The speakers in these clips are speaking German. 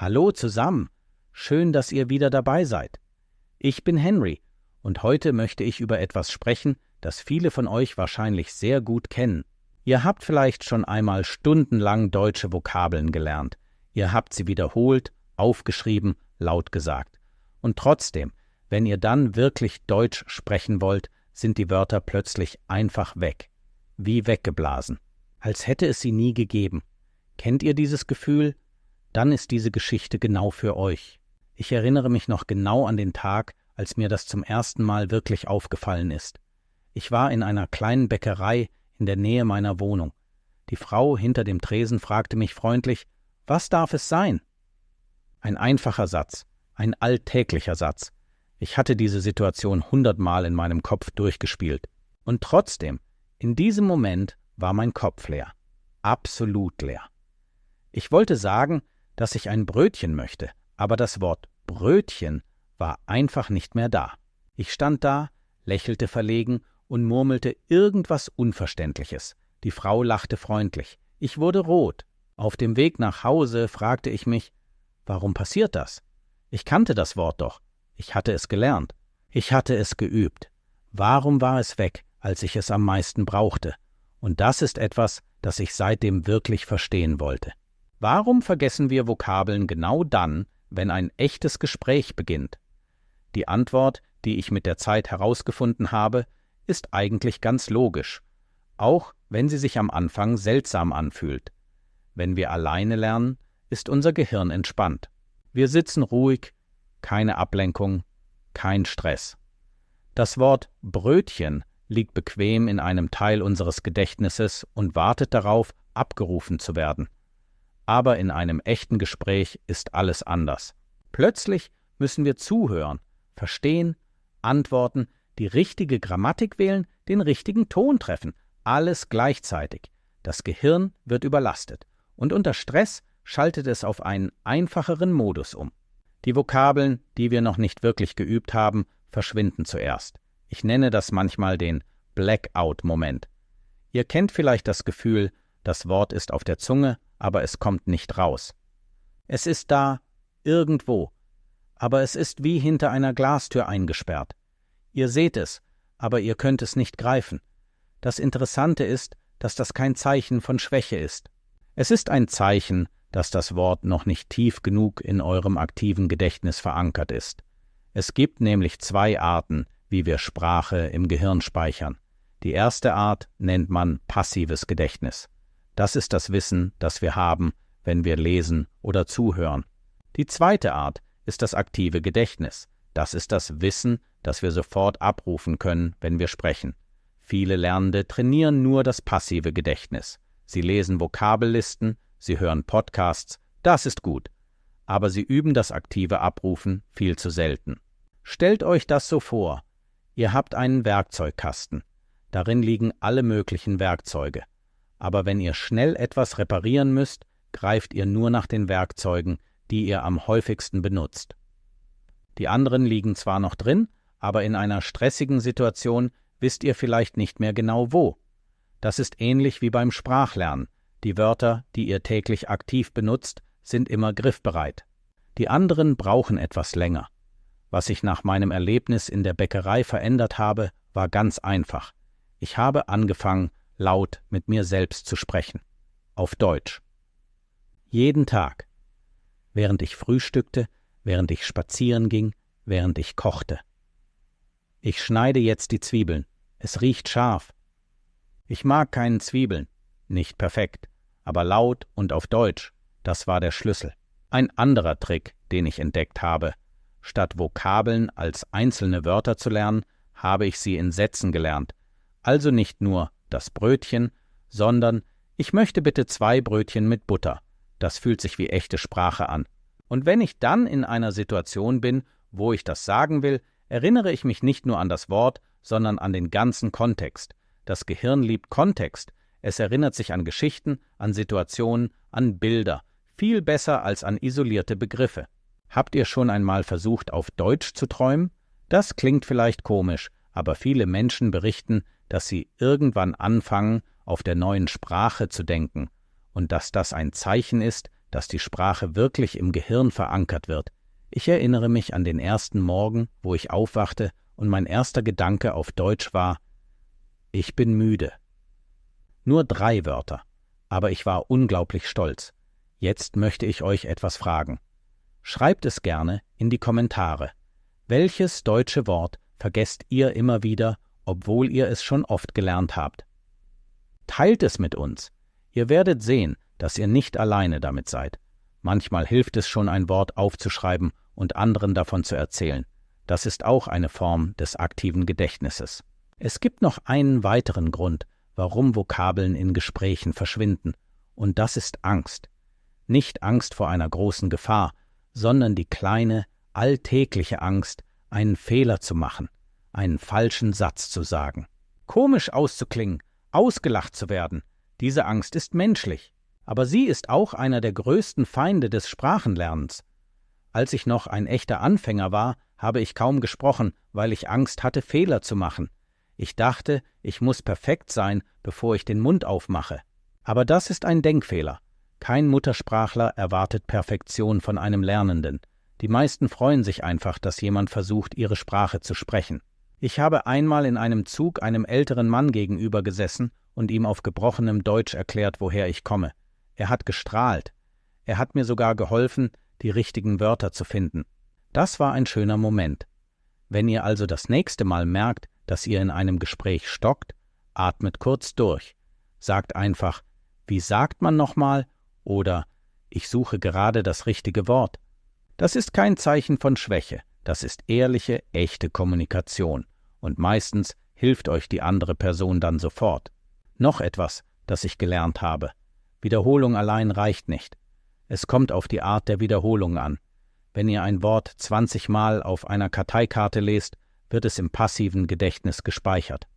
Hallo zusammen, schön, dass ihr wieder dabei seid. Ich bin Henry und heute möchte ich über etwas sprechen, das viele von euch wahrscheinlich sehr gut kennen. Ihr habt vielleicht schon einmal stundenlang deutsche Vokabeln gelernt. Ihr habt sie wiederholt, aufgeschrieben, laut gesagt. Und trotzdem, wenn ihr dann wirklich Deutsch sprechen wollt, sind die Wörter plötzlich einfach weg. Wie weggeblasen. Als hätte es sie nie gegeben. Kennt ihr dieses Gefühl? Dann ist diese Geschichte genau für euch. Ich erinnere mich noch genau an den Tag, als mir das zum ersten Mal wirklich aufgefallen ist. Ich war in einer kleinen Bäckerei in der Nähe meiner Wohnung. Die Frau hinter dem Tresen fragte mich freundlich, was darf es sein? Ein einfacher Satz, ein alltäglicher Satz. Ich hatte diese Situation 100-mal in meinem Kopf durchgespielt. Und trotzdem, in diesem Moment war mein Kopf leer. Absolut leer. Ich wollte sagen, dass ich ein Brötchen möchte, aber das Wort Brötchen war einfach nicht mehr da. Ich stand da, lächelte verlegen und murmelte irgendwas Unverständliches. Die Frau lachte freundlich. Ich wurde rot. Auf dem Weg nach Hause fragte ich mich, warum passiert das? Ich kannte das Wort doch. Ich hatte es gelernt. Ich hatte es geübt. Warum war es weg, als ich es am meisten brauchte? Und das ist etwas, das ich seitdem wirklich verstehen wollte. Warum vergessen wir Vokabeln genau dann, wenn ein echtes Gespräch beginnt? Die Antwort, die ich mit der Zeit herausgefunden habe, ist eigentlich ganz logisch, auch wenn sie sich am Anfang seltsam anfühlt. Wenn wir alleine lernen, ist unser Gehirn entspannt. Wir sitzen ruhig, keine Ablenkung, kein Stress. Das Wort Brötchen liegt bequem in einem Teil unseres Gedächtnisses und wartet darauf, abgerufen zu werden. Aber in einem echten Gespräch ist alles anders. Plötzlich müssen wir zuhören, verstehen, antworten, die richtige Grammatik wählen, den richtigen Ton treffen, alles gleichzeitig. Das Gehirn wird überlastet und unter Stress schaltet es auf einen einfacheren Modus um. Die Vokabeln, die wir noch nicht wirklich geübt haben, verschwinden zuerst. Ich nenne das manchmal den Blackout-Moment. Ihr kennt vielleicht das Gefühl, das Wort ist auf der Zunge, aber es kommt nicht raus. Es ist da, irgendwo, aber es ist wie hinter einer Glastür eingesperrt. Ihr seht es, aber ihr könnt es nicht greifen. Das Interessante ist, dass das kein Zeichen von Schwäche ist. Es ist ein Zeichen, dass das Wort noch nicht tief genug in eurem aktiven Gedächtnis verankert ist. Es gibt nämlich 2 Arten, wie wir Sprache im Gehirn speichern. Die erste Art nennt man passives Gedächtnis. Das ist das Wissen, das wir haben, wenn wir lesen oder zuhören. Die zweite Art ist das aktive Gedächtnis. Das ist das Wissen, das wir sofort abrufen können, wenn wir sprechen. Viele Lernende trainieren nur das passive Gedächtnis. Sie lesen Vokabellisten, sie hören Podcasts, das ist gut. Aber sie üben das aktive Abrufen viel zu selten. Stellt euch das so vor. Ihr habt einen Werkzeugkasten. Darin liegen alle möglichen Werkzeuge. Aber wenn ihr schnell etwas reparieren müsst, greift ihr nur nach den Werkzeugen, die ihr am häufigsten benutzt. Die anderen liegen zwar noch drin, aber in einer stressigen Situation wisst ihr vielleicht nicht mehr genau wo. Das ist ähnlich wie beim Sprachlernen. Die Wörter, die ihr täglich aktiv benutzt, sind immer griffbereit. Die anderen brauchen etwas länger. Was ich nach meinem Erlebnis in der Bäckerei verändert habe, war ganz einfach. Ich habe angefangen, laut mit mir selbst zu sprechen. Auf Deutsch. Jeden Tag. Während ich frühstückte, während ich spazieren ging, während ich kochte. Ich schneide jetzt die Zwiebeln. Es riecht scharf. Ich mag keinen Zwiebeln. Nicht perfekt, aber laut und auf Deutsch. Das war der Schlüssel. Ein anderer Trick, den ich entdeckt habe. Statt Vokabeln als einzelne Wörter zu lernen, habe ich sie in Sätzen gelernt. Also nicht nur das Brötchen, sondern ich möchte bitte 2 Brötchen mit Butter. Das fühlt sich wie echte Sprache an. Und wenn ich dann in einer Situation bin, wo ich das sagen will, erinnere ich mich nicht nur an das Wort, sondern an den ganzen Kontext. Das Gehirn liebt Kontext. Es erinnert sich an Geschichten, an Situationen, an Bilder, viel besser als an isolierte Begriffe. Habt ihr schon einmal versucht, auf Deutsch zu träumen? Das klingt vielleicht komisch, aber viele Menschen berichten, dass sie irgendwann anfangen, auf der neuen Sprache zu denken und dass das ein Zeichen ist, dass die Sprache wirklich im Gehirn verankert wird. Ich erinnere mich an den ersten Morgen, wo ich aufwachte und mein erster Gedanke auf Deutsch war: Ich bin müde. Nur 3 Wörter, aber ich war unglaublich stolz. Jetzt möchte ich euch etwas fragen. Schreibt es gerne in die Kommentare. Welches deutsche Wort vergesst ihr immer wieder, obwohl ihr es schon oft gelernt habt? Teilt es mit uns. Ihr werdet sehen, dass ihr nicht alleine damit seid. Manchmal hilft es schon, ein Wort aufzuschreiben und anderen davon zu erzählen. Das ist auch eine Form des aktiven Gedächtnisses. Es gibt noch einen weiteren Grund, warum Vokabeln in Gesprächen verschwinden, und das ist Angst. Nicht Angst vor einer großen Gefahr, sondern die kleine, alltägliche Angst, einen Fehler zu machen, einen falschen Satz zu sagen. Komisch auszuklingen, ausgelacht zu werden, diese Angst ist menschlich, aber sie ist auch einer der größten Feinde des Sprachenlernens. Als ich noch ein echter Anfänger war, habe ich kaum gesprochen, weil ich Angst hatte, Fehler zu machen. Ich dachte, ich muss perfekt sein, bevor ich den Mund aufmache. Aber das ist ein Denkfehler. Kein Muttersprachler erwartet Perfektion von einem Lernenden. Die meisten freuen sich einfach, dass jemand versucht, ihre Sprache zu sprechen. Ich habe einmal in einem Zug einem älteren Mann gegenüber gesessen und ihm auf gebrochenem Deutsch erklärt, woher ich komme. Er hat gestrahlt. Er hat mir sogar geholfen, die richtigen Wörter zu finden. Das war ein schöner Moment. Wenn ihr also das nächste Mal merkt, dass ihr in einem Gespräch stockt, atmet kurz durch. Sagt einfach: Wie sagt man nochmal? Oder: Ich suche gerade das richtige Wort. Das ist kein Zeichen von Schwäche, das ist ehrliche, echte Kommunikation. Und meistens hilft euch die andere Person dann sofort. Noch etwas, das ich gelernt habe: Wiederholung allein reicht nicht. Es kommt auf die Art der Wiederholung an. Wenn ihr ein Wort 20 Mal auf einer Karteikarte lest, wird es im passiven Gedächtnis gespeichert.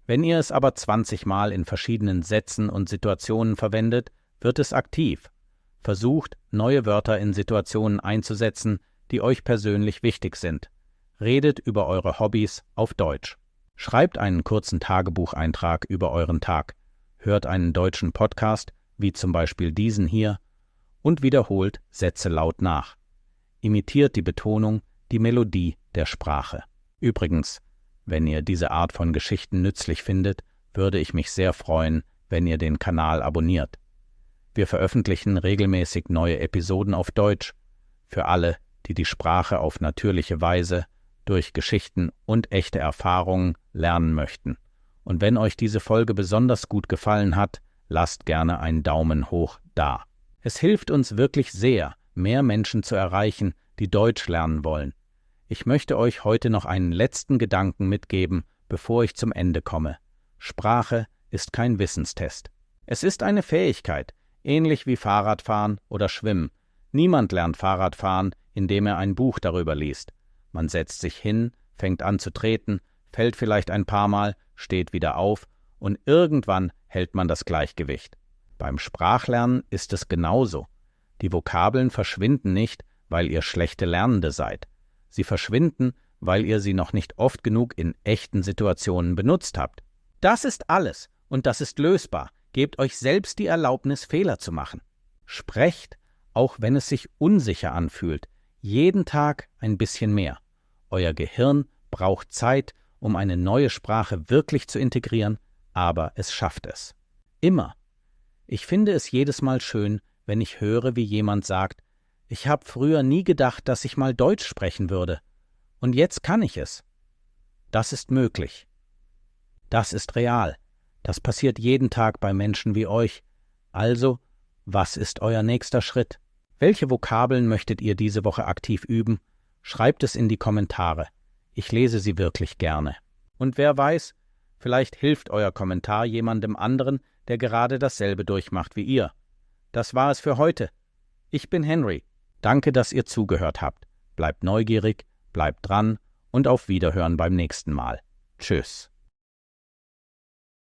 Wenn ihr es aber 20 Mal in verschiedenen Sätzen und Situationen verwendet, wird es aktiv. Versucht, neue Wörter in Situationen einzusetzen, die euch persönlich wichtig sind. Redet über eure Hobbys auf Deutsch. Schreibt einen kurzen Tagebucheintrag über euren Tag. Hört einen deutschen Podcast, wie zum Beispiel diesen hier, und wiederholt Sätze laut nach. Imitiert die Betonung, die Melodie der Sprache. Übrigens, wenn ihr diese Art von Geschichten nützlich findet, würde ich mich sehr freuen, wenn ihr den Kanal abonniert. Wir veröffentlichen regelmäßig neue Episoden auf Deutsch, für alle, die die Sprache auf natürliche Weise, durch Geschichten und echte Erfahrungen lernen möchten. Und wenn euch diese Folge besonders gut gefallen hat, lasst gerne einen Daumen hoch da. Es hilft uns wirklich sehr, mehr Menschen zu erreichen, die Deutsch lernen wollen. Ich möchte euch heute noch einen letzten Gedanken mitgeben, bevor ich zum Ende komme. Sprache ist kein Wissenstest. Es ist eine Fähigkeit, ähnlich wie Fahrradfahren oder Schwimmen. Niemand lernt Fahrradfahren, indem er ein Buch darüber liest. Man setzt sich hin, fängt an zu treten, fällt vielleicht ein paar Mal, steht wieder auf und irgendwann hält man das Gleichgewicht. Beim Sprachlernen ist es genauso. Die Vokabeln verschwinden nicht, weil ihr schlechte Lernende seid. Sie verschwinden, weil ihr sie noch nicht oft genug in echten Situationen benutzt habt. Das ist alles und das ist lösbar. Gebt euch selbst die Erlaubnis, Fehler zu machen. Sprecht, auch wenn es sich unsicher anfühlt, jeden Tag ein bisschen mehr. Euer Gehirn braucht Zeit, um eine neue Sprache wirklich zu integrieren, aber es schafft es. Immer. Ich finde es jedes Mal schön, wenn ich höre, wie jemand sagt: Ich habe früher nie gedacht, dass ich mal Deutsch sprechen würde. Und jetzt kann ich es. Das ist möglich. Das ist real. Das passiert jeden Tag bei Menschen wie euch. Also, was ist euer nächster Schritt? Welche Vokabeln möchtet ihr diese Woche aktiv üben? Schreibt es in die Kommentare. Ich lese sie wirklich gerne. Und wer weiß, vielleicht hilft euer Kommentar jemandem anderen, der gerade dasselbe durchmacht wie ihr. Das war es für heute. Ich bin Henry. Danke, dass ihr zugehört habt. Bleibt neugierig, bleibt dran und auf Wiederhören beim nächsten Mal. Tschüss.